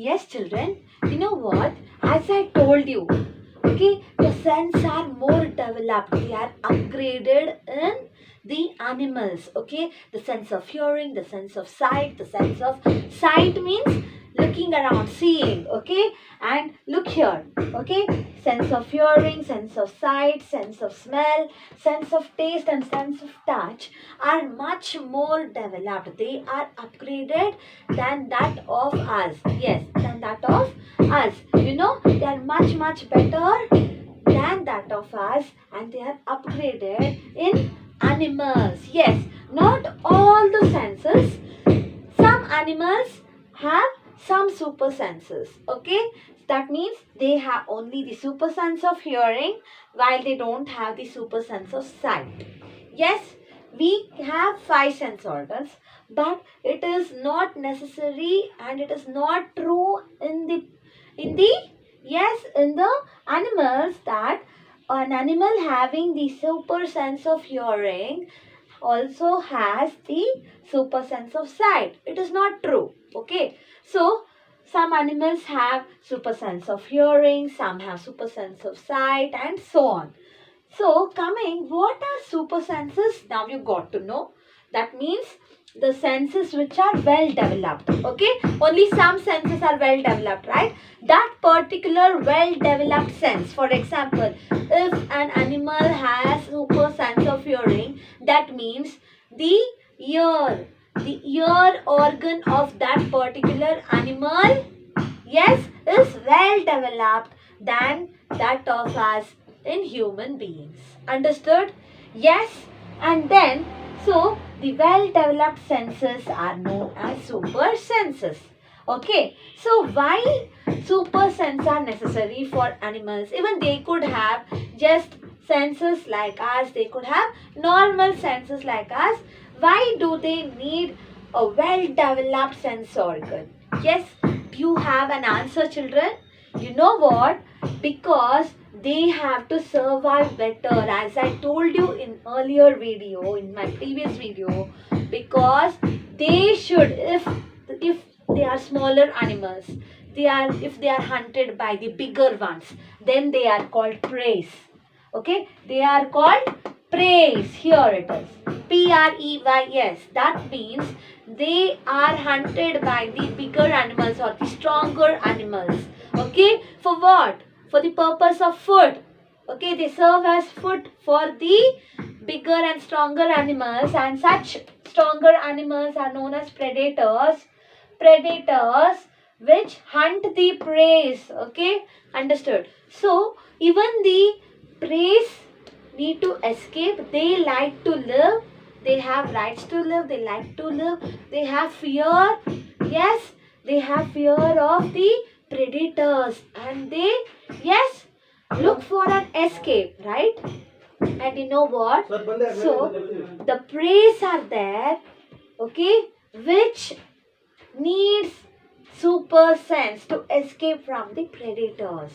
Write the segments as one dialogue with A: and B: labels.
A: Yes, children, you know what? As I told you, okay, the senses are more developed. They are upgraded in the animals. Okay, the sense of hearing, the sense of sight. The sense of sight means looking around, seeing. Okay, and look here. Okay, sense of hearing, sense of sight, sense of smell, sense of taste, and sense of touch are much more developed. They are upgraded than that of us. Yes, than that of us. You know, they are much better than that of us, and they are upgraded in animals. Yes, not all the senses. Some animals have some super senses. Okay, that means they have only the super sense of hearing while they don't have the super sense of sight. Yes, we have five sense organs, but it is not necessary and it is not true in the in the animals that an animal having the super sense of hearing also has the super sense of sight. It is not true. Okay, so some animals have super sense of hearing, some have super sense of sight, and so on. So, coming, what are super senses? Now you got to know. That means the senses which are well developed. Okay, only some senses are well developed, right? That particular well developed sense, for example, if an animal has super sense of hearing, that means the ear organ of that particular animal, yes, is well developed than that of us in human beings. Understood? Yes. And then, so the well developed senses are known as super senses. Okay, so why super sense are necessary for animals? Even they could have just senses like us, they could have normal senses like us. Why do they need a well developed sense organ? Yes, you have an answer, children. You know what? Because they have to survive better, as I told you in earlier video, in my previous video, because they should, if they are smaller animals, if they are hunted by the bigger ones, then they are called prey. Okay, they are called prey. Here it is, P-R-E-Y-S. That means they are hunted by the bigger animals or the stronger animals. Okay, for what? For the purpose of food. Okay, they serve as food for the bigger and stronger animals, and such stronger animals are known as predators. Predators which hunt the prey. Okay, understood? So even the prey need to escape. They like to live. They have rights to live. They like to live. They have fear. Yes, they have fear of the predators, and they, yes, look for an escape, right? And you know what? So the prey are there, okay, which needs super sense to escape from the predators.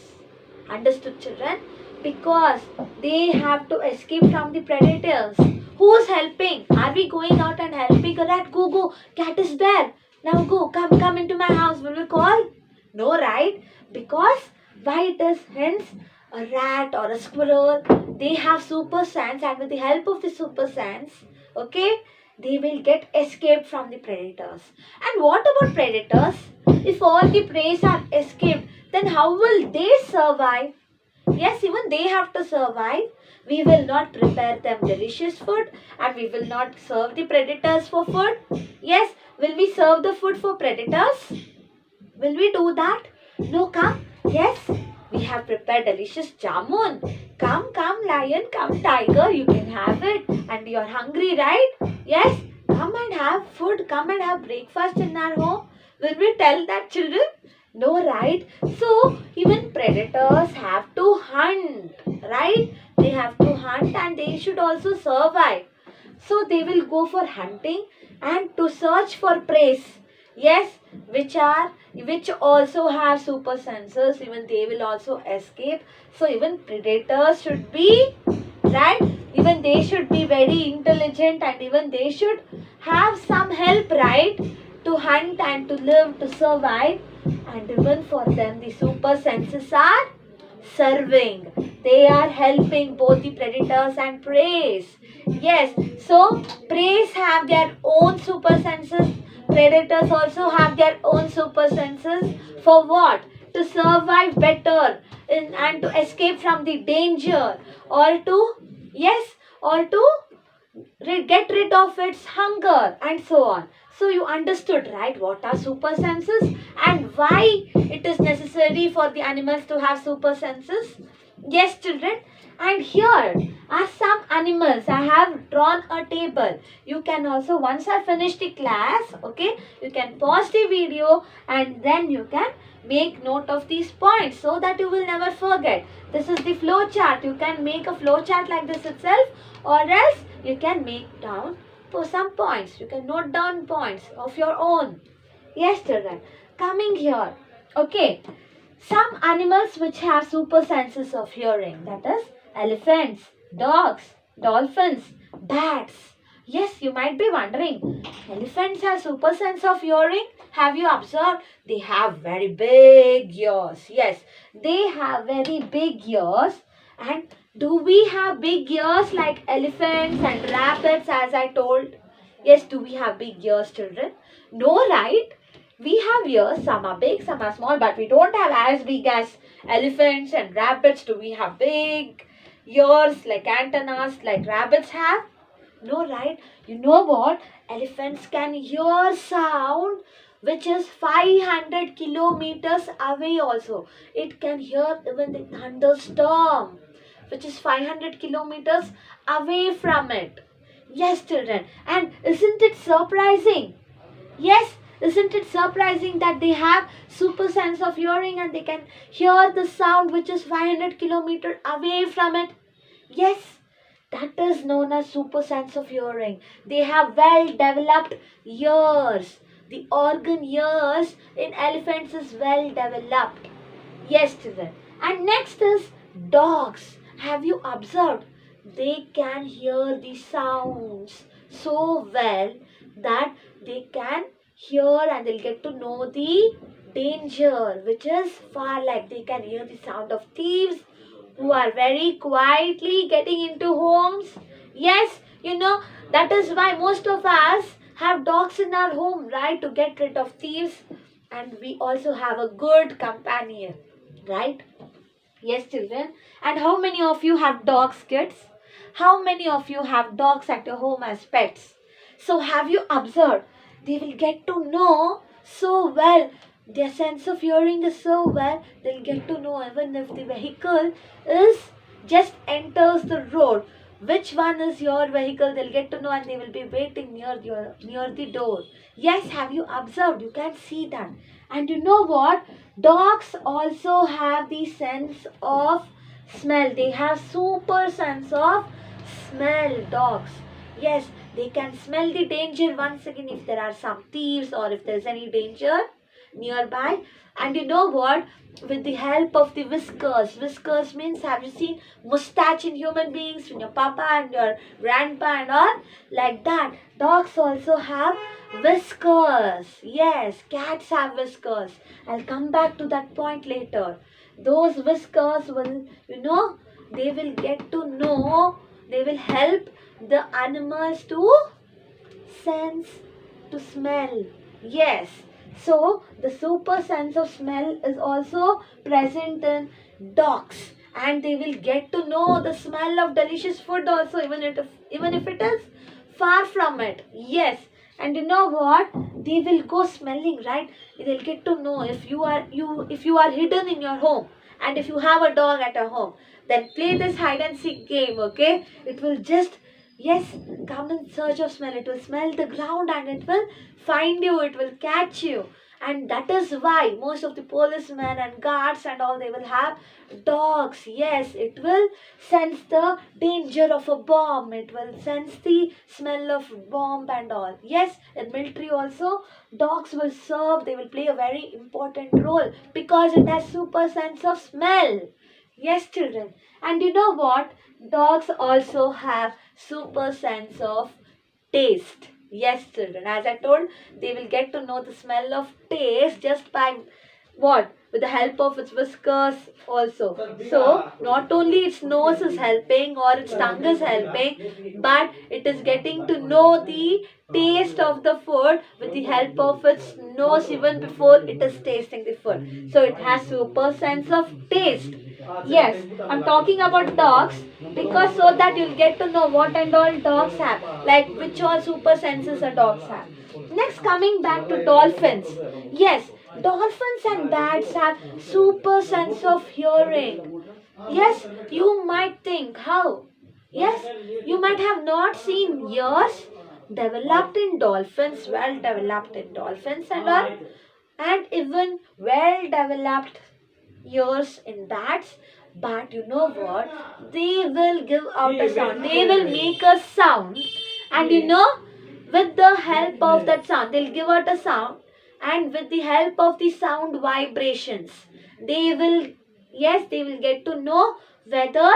A: Understood, children? Because they have to escape from the predators. Who's helping? Are we going out and helping a rat? Go, cat is there. Now go, come into my house. Will we call? No, right? Because why it is hence a rat or a squirrel, they have super sense, and with the help of the super sense, okay, they will get escaped from the predators. And what about predators? If all the prey are escaped, then how will they survive? Yes, even they have to survive. We will not prepare them delicious food, and we will not serve the predators for food. Yes, will we serve the food for predators? Will we do that? No, come. Yes, we have prepared delicious jamun. Come, lion, come, tiger. You can have it. And you're hungry, right? Yes, come and have food. Come and have breakfast in our home. Will we tell that, children? No, right? So, even predators have to hunt, right? They have to hunt, and they should also survive. So, they will go for hunting and to search for prey. Yes, which also have super senses. Even they will also escape. So even predators should be, right? Even they should be very intelligent, and even they should have some help, right? To hunt and to live, to survive. And even for them, the super senses are serving. They are helping both the predators and prey. Yes, so prey have their own super senses. Predators also have their own super senses. For what? To survive better and to escape from the danger, or to, yes, or to get rid of its hunger, and so on. So you understood, right, what are super senses and why it is necessary for the animals to have super senses? Yes, children. And here are some animals. I have drawn a table. You can also, once I finish the class, okay, you can pause the video and then you can make note of these points so that you will never forget. This is the flow chart. You can make a flow chart like this itself, or else you can make down for some points. You can note down points of your own. Yes, children. Coming here. Okay. Some animals which have super senses of hearing, that is elephants, dogs, dolphins, bats. Yes, you might be wondering, elephants have super sense of hearing? Have you observed? They have very big ears. Yes, they have very big ears. And do we have big ears like elephants and rabbits, as I told? Yes, do we have big ears, children? No, right? We have ears, some are big, some are small, but we don't have as big as elephants and rabbits. Do we have big ears like antennas like rabbits have? No, right? You know what? Elephants can hear sound which is 500 kilometers away also. It can hear even the thunderstorm which is 500 kilometers away from it. Yes, children. And isn't it surprising? Yes, isn't it surprising that they have super sense of hearing and they can hear the sound which is 500 kilometers away from it? Yes, that is known as super sense of hearing. They have well developed ears. The organ ears in elephants is well developed. Yes, children. And next is dogs. Have you observed? They can hear the sounds so well that they can hear and they'll get to know the danger which is far, like they can hear the sound of thieves who are very quietly getting into homes. Yes, that is why most of us have dogs in our home, right, to get rid of thieves, and we also have a good companion, right? Yes, children. And how many of you have dogs, kids? How many of you have dogs at your home as pets? So have you observed? They will get to know so well. Their sense of hearing is so well. They'll get to know even if the vehicle is just enters the road. Which one is your vehicle? They'll get to know and they will be waiting near the door. Yes, have you observed? You can see that. And you know what? Dogs also have the sense of smell. They have super sense of smell, dogs. Yes, they can smell the danger once again if there are some thieves or if there's any danger nearby. And you know what? With the help of the whiskers. Whiskers means, have you seen mustache in human beings, in your papa and your grandpa and all? Like that. Dogs also have whiskers. Yes, cats have whiskers. I'll come back to that point later. Those whiskers will, they will get to know, they will help the animals to sense, to smell. Yes. So the super sense of smell is also present in dogs, and they will get to know the smell of delicious food also, even if it is far from it. Yes. And you know what? They will go smelling, right? They'll get to know if you are hidden in your home, and if you have a dog at your home, then play this hide and seek game, okay? It will just, yes, come in search of smell. It will smell the ground and it will find you. It will catch you. And that is why most of the policemen and guards and all, they will have dogs. Yes, it will sense the danger of a bomb. It will sense the smell of bomb and all. Yes, in military also, dogs will serve. They will play a very important role because it has super sense of smell. Yes, children. And you know what? Dogs also have super sense of taste. Yes, children. As I told, they will get to know the smell of taste just by what? With the help of its whiskers also. So, not only its nose is helping or its tongue is helping, but it is getting to know the taste of the food with the help of its nose even before it is tasting the food. So, it has super sense of taste. Yes, I'm talking about dogs because so that you'll get to know what and all dogs have, like which all super senses the dogs have. Next, coming back to dolphins. Yes, dolphins and bats have super sense of hearing. Yes, you might think how? Yes, you might have not seen ears developed in dolphins, well developed in dolphins and all, and even well developed ears in bats. But you know what? They will give out a sound. They will make a sound, and with the help of that sound, they'll give out a sound, and with the help of the sound vibrations, they will, yes, they will get to know whether,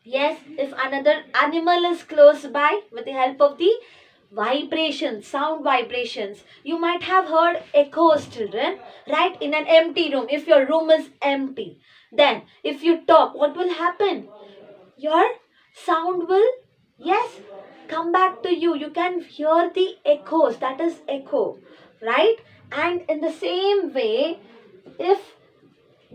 A: yes, if another animal is close by with the help of the vibrations, sound vibrations. You might have heard echoes, children, right? In an empty room, if your room is empty, then if you talk, what will happen? Your sound will, yes, come back to you. You can hear the echoes, that is echo, right? And in the same way, if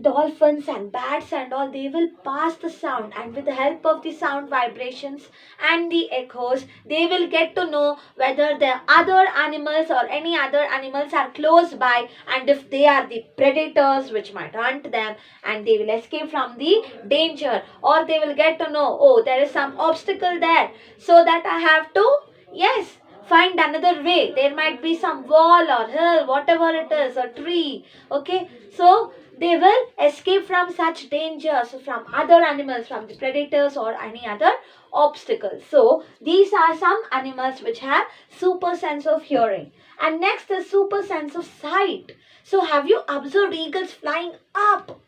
A: dolphins and bats and all, they will pass the sound, and with the help of the sound vibrations and the echoes, they will get to know whether the other animals or any other animals are close by, and if they are the predators which might hunt them, and they will escape from the danger, or they will get to know, oh, there is some obstacle there, so that I have to, yes, find another way. There might be some wall or hill, whatever it is, a tree. Okay, so they will escape from such dangers from other animals, from the predators or any other obstacles. So these are some animals which have super sense of hearing. And next is super sense of sight. So have you observed eagles flying up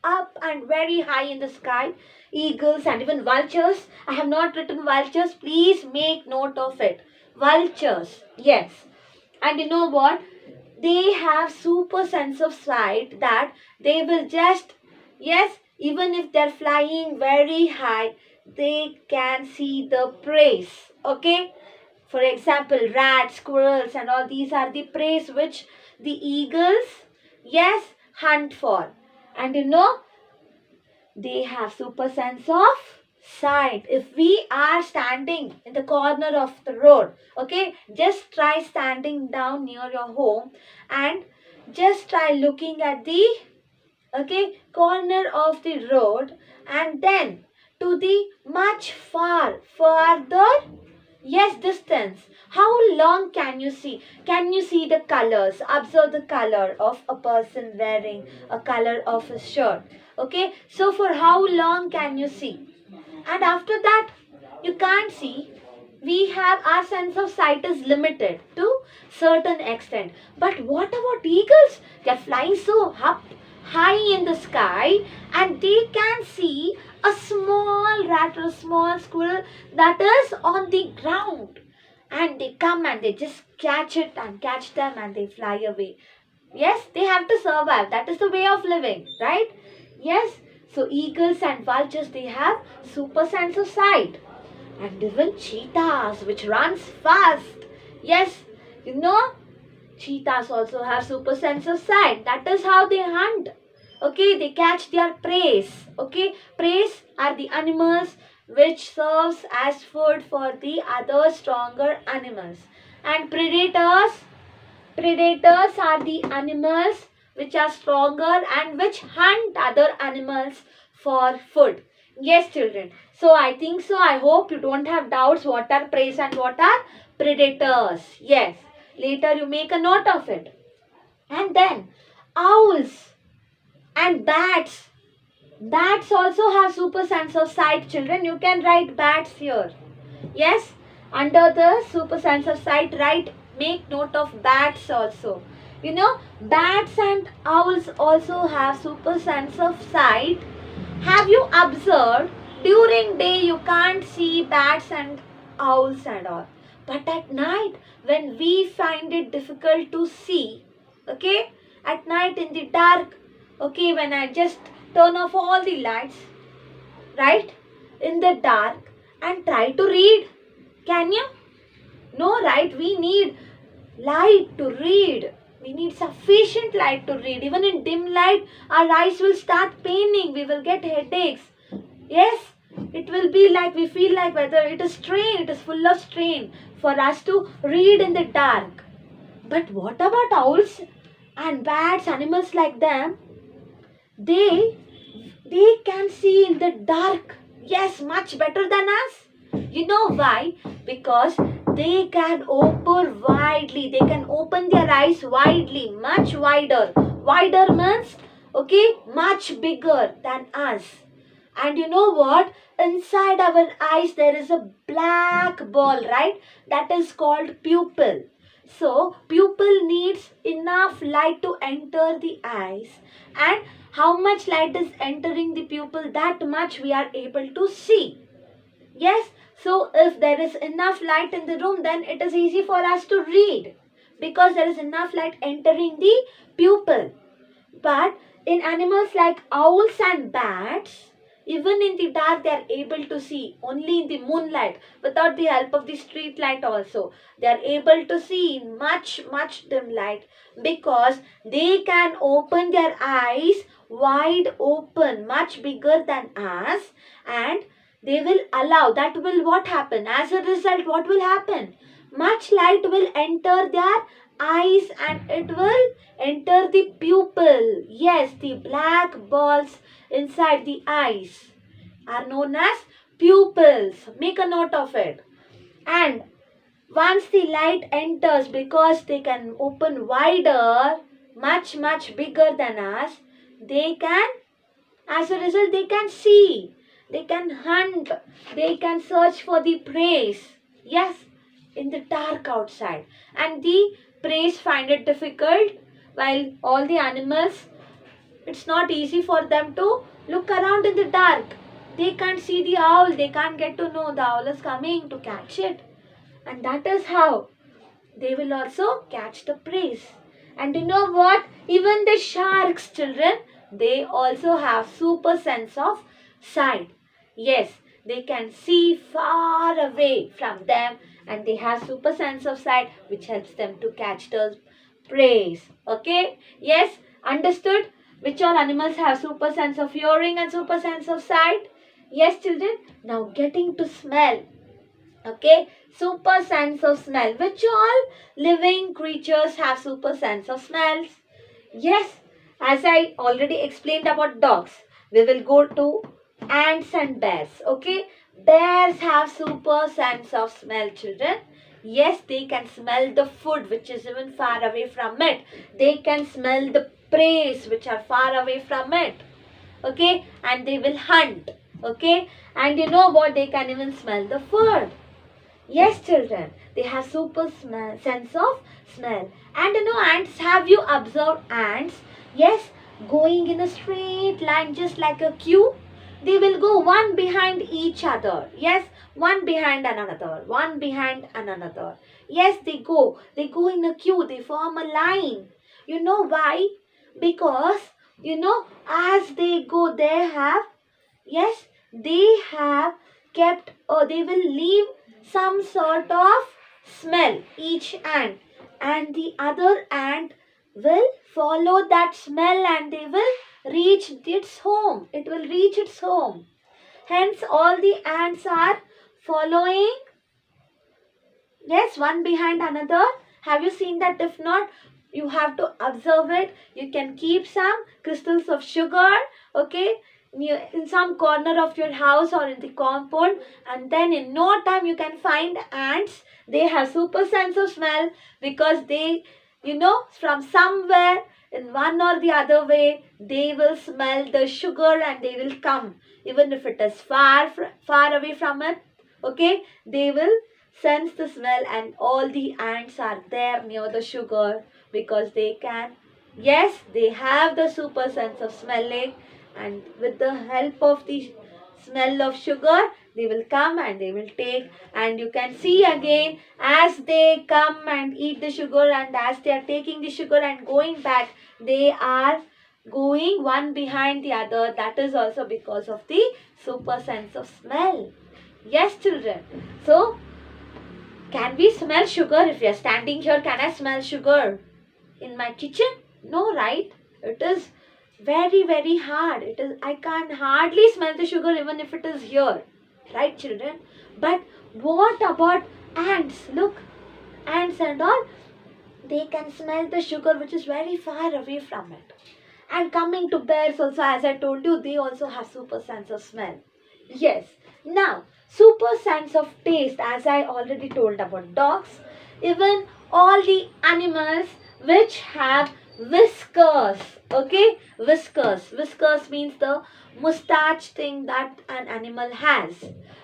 A: and very high in the sky? Eagles and even vultures. I have not written vultures. Please make note of it. Vultures, yes. And you know what? They have super sense of sight that they will just, yes, even if they're flying very high, they can see the prey. Okay? For example, rats, squirrels, and all these are the prey which the eagles, yes, hunt for. And they have super sense of sight. If we are standing in the corner of the road, okay, just try standing down near your home and just try looking at the, okay, corner of the road, and then to the much further, yes, distance. How long can you see? Can you see the colors? Observe the color of a person wearing a color of a shirt. Okay, so for how long can you see? And after that, you can't see. We have our sense of sight is limited to certain extent. But what about eagles? They're flying so up high in the sky, and they can see a small rat or a small squirrel that is on the ground, and they come and they just catch it and catch them and they fly away. Yes, they have to survive. That is the way of living, right? Yes. So eagles and vultures, they have super sense of sight. And even cheetahs, which runs fast. Yes, cheetahs also have super sense of sight. That is how they hunt. Okay, they catch their prey. Okay, prey are the animals which serves as food for the other stronger animals. And predators are the animals which are stronger and which hunt other animals for food. Yes, children. So I think so. I hope you don't have doubts what are prey and what are predators. Yes. Later you make a note of it. And then owls and bats. Bats also have super sense of sight, children. You can write bats here. Yes. Under the super sense of sight, make note of bats also. Bats and owls also have super sense of sight. Have you observed during day you can't see bats and owls and all, but at night when we find it difficult to see, okay, at night in the dark, Okay, when I just turn off all the lights, right, in the dark and try to read? Can you? No, right? We need light to read. We need sufficient light to read. Even in dim light, our eyes will start paining. We will get headaches. Yes, it will be like we feel like whether it is strain, it is full of strain for us to read in the dark. But what about owls and bats, animals like them? They they can see in the dark. Yes, much better than us. You know why? Because they can open widely. They can open their eyes widely, much wider. Wider means, okay, much bigger than us. And you know what? Inside our eyes there is a black ball, right? That is called pupil. So, pupil needs enough light to enter the eyes, and how much light is entering the pupil, that much we are able to see. Yes, so if there is enough light in the room, then it is easy for us to read because there is enough light entering the pupil. But in animals like owls and bats, even in the dark they are able to see only in the moonlight without the help of the street light also. They are able to see in much dim light because they can open their eyes wide open, much bigger than us, and they will allow, that will what happen? As a result, what will happen? Much light will enter their eyes and it will enter the pupil. Yes, the black balls inside the eyes are known as pupils. Make a note of it. And once the light enters, because they can open wider, much bigger than us, they can, as a result, they can see, they can hunt, they can search for the prey. Yes, in the dark outside. And the prey find it difficult, while all the animals, it's not easy for them to look around in the dark. They can't see the owl, they can't get to know the owl is coming to catch it. And that is how they will also catch the prey. And you know what? Even the sharks, children, they also have super sense of sight. Yes, they can see far away from them and they have super sense of sight which helps them to catch the prey. Okay? Yes, understood? Which all animals have super sense of hearing and super sense of sight? Yes, children. Now getting to smell. Okay, super sense of smell. Which all living creatures have super sense of smells? Yes, as I already explained about dogs, we will go to ants and bears. Okay, bears have super sense of smell, children. Yes, they can smell the food which is even far away from it. They can smell the prey which are far away from it. Okay, and they will hunt. Okay, and you know what? They can even smell the food. Yes, children, they have super sense of smell. And you know, ants, have you observed ants? Yes, going in a straight line just like a queue. They will go one behind each other. Yes, one behind another, one behind another. Yes, they go in a queue, they form a line. You know why? Because, you know, as they go, they have, yes, they have kept, or they will leave some sort of smell, each ant, and the other ant will follow that smell and they will reach its home. It will reach its home. Hence, all the ants are following, yes, one behind another. Have you seen that? If not, you have to observe it. You can keep some crystals of sugar, okay, in some corner of your house or in the compound, and then in no time you can find ants. They have super sense of smell because they, you know, from somewhere in one or the other way, they will smell the sugar and they will come. Even if it is far away from it, okay, they will sense the smell and all the ants are there near the sugar because they can, yes, they have the super sense of smelling, and with the help of the smell of sugar they will come and they will take, and you can see again as they come and eat the sugar and as they are taking the sugar and going back, they are going one behind the other. That is also because of the super sense of smell. Yes, children. So, can we smell sugar? If we are standing here, can I smell sugar in my kitchen? No, right? It is very, very hard. I can hardly smell the sugar even if it is here. Right, children? But what about ants? Look, ants and all, they can smell the sugar which is very far away from it. And coming to bears also, as I told you, they also have super sense of smell. Yes. Now, super sense of taste, as I already told about dogs, even all the animals which have whiskers. Okay, whiskers. Whiskers means the mustache thing that an animal has.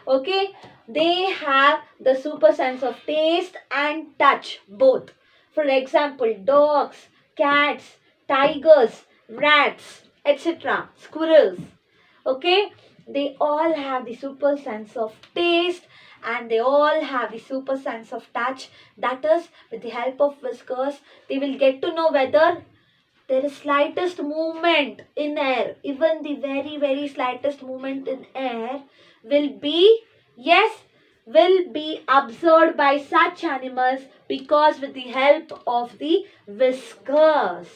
A: Okay, they have the super sense of taste and touch both. For example, dogs, cats, tigers, rats, etc., squirrels. Okay, they all have the super sense of taste and they all have the super sense of touch. That is, with the help of whiskers, they will get to know whether there is slightest movement in air. Even the very, very slightest movement in air will be, yes, will be observed by such animals because with the help of the whiskers.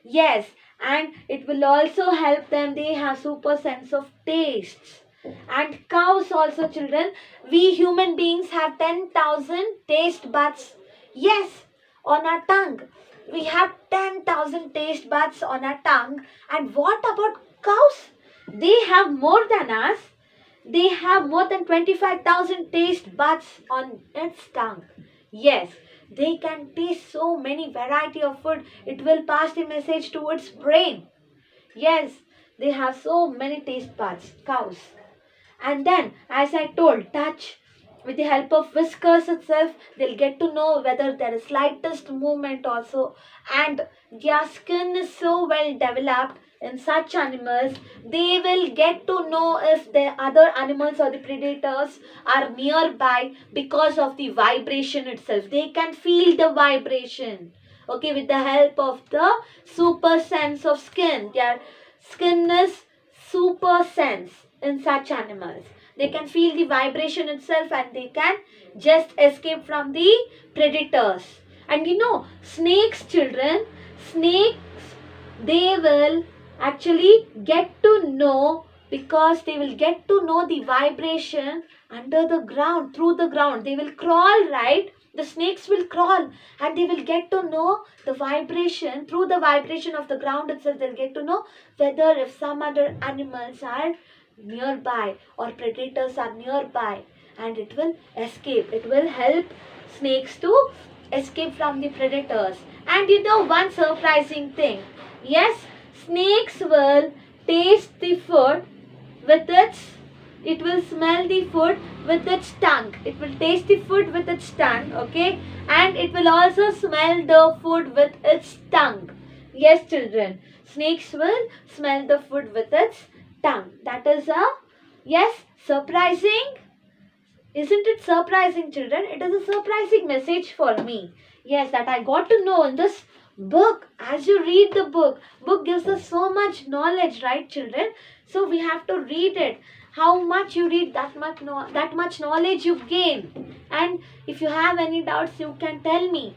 A: Yes, and it will also help them. They have super sense of tastes. And cows also, children. We human beings have 10,000 taste buds. Yes, on our tongue. We have 10,000 taste buds on our tongue. And what about cows? They have more than us. They have more than 25,000 taste buds on its tongue. Yes, they can taste so many variety of food. It will pass the message to its brain. Yes, they have so many taste buds, cows. And then, as I told, touch. With the help of whiskers itself, they'll get to know whether there is slightest movement also. And their skin is so well developed in such animals, they will get to know if the other animals or the predators are nearby because of the vibration itself. They can feel the vibration. Okay, with the help of the super sense of skin. Their skin is super sense in such animals. They can feel the vibration itself and they can just escape from the predators. And you know, snakes, children, snakes, they will actually get to know because they will get to know the vibration under the ground, through the ground. They will crawl, right? The snakes will crawl and they will get to know the vibration, through the vibration of the ground itself. They'll get to know whether if some other animals are nearby or predators are nearby, and it will escape. It will help snakes to escape from the predators. And you know one surprising thing. Yes, snakes will taste the food with its, it will smell the food with its tongue. It will taste the food with its tongue, okay? And it will also smell the food with its tongue. Yes, children. Snakes will smell the food with its tongue. That is a, yes, surprising. Isn't it surprising, children? It is a surprising message for me. Yes, that I got to know in this book. As you read the book gives us so much knowledge, right, children? So we have to read it. How much you read, that much knowledge you gain. And if you have any doubts, you can tell me.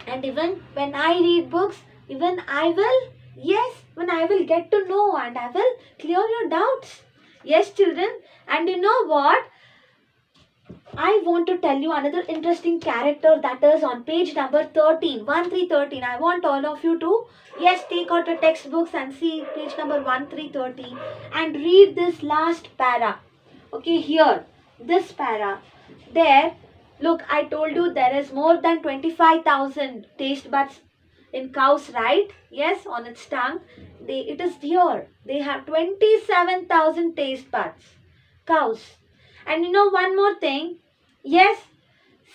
A: And even when I read books, even I will, yes, when I will get to know and I will clear your doubts. Yes, children. And you know what? I want to tell you another interesting character that is on page number 13, 1313. I want all of you to, yes, take out the textbooks and see page number 1313 and read this last para. Okay, here, this para. There, look, I told you there is more than 25,000 taste buds in cows, right? Yes, on its tongue. It is here. They have 27,000 taste buds. Cows. And you know one more thing. Yes,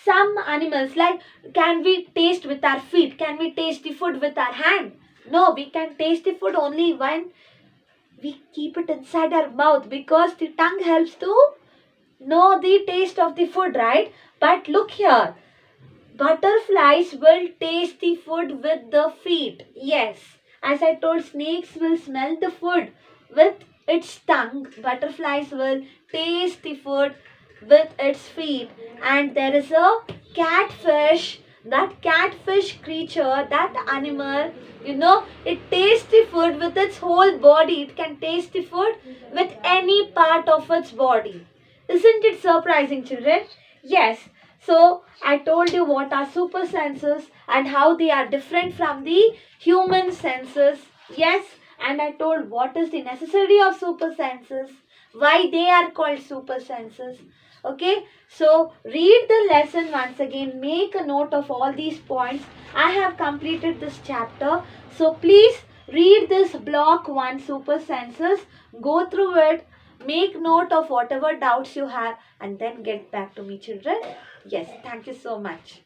A: some animals, like, can we taste with our feet? Can we taste the food with our hand? No, we can taste the food only when we keep it inside our mouth, because the tongue helps to know the taste of the food, right? But look here. Butterflies will taste the food with the feet. Yes. As I told, snakes will smell the food with its tongue. Butterflies will taste the food with its feet. And there is a catfish. That catfish creature, that animal, it tastes the food with its whole body. It can taste the food with any part of its body. Isn't it surprising, children? Yes. So, I told you what are super senses and how they are different from the human senses. Yes. And I told what is the necessity of super senses, why they are called super senses. Okay. So, read the lesson once again. Make a note of all these points. I have completed this chapter. So, please read this block 1 super senses. Go through it. Make note of whatever doubts you have and then get back to me, children. Yes, thank you so much.